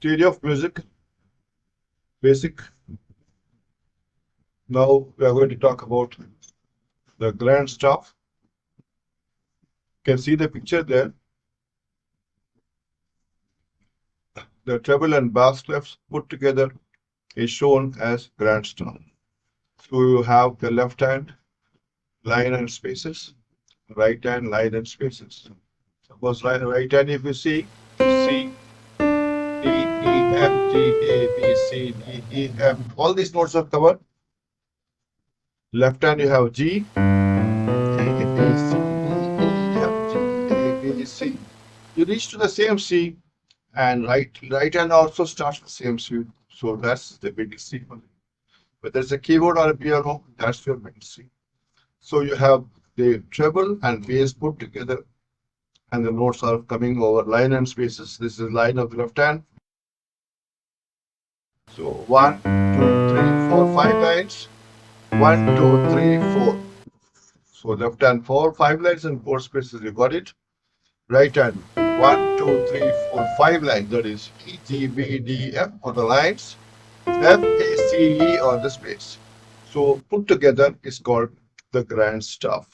theory of music, basic. Now we are going to talk about the grand stuff. You can see the picture there. The treble and bass clefs put together is shown as grand stuff. So you have the left hand line and spaces, right hand line and spaces. Suppose right hand, if you see C, D, E, F, G, A, B, C, D, E, F, all these notes are covered. Left hand you have G, A, B, C, D, E, F, G, A, B, C. You reach to the same C, and right hand also starts the same C. So that's the middle C. Whether it's a keyboard or a piano, that's your middle C. So you have the treble and bass put together, and the notes are coming over line and spaces. This is line of the left hand. So 1, 2, 3, 4, 5 lines. 1, 2, 3, 4. So left hand 4, 5 lines and 4 spaces. You got it. Right hand 1, 2, 3, 4, 5 lines. That is E, G, B, D, F on the lines. F, A, C, E on the space. So put together is called the grand stuff.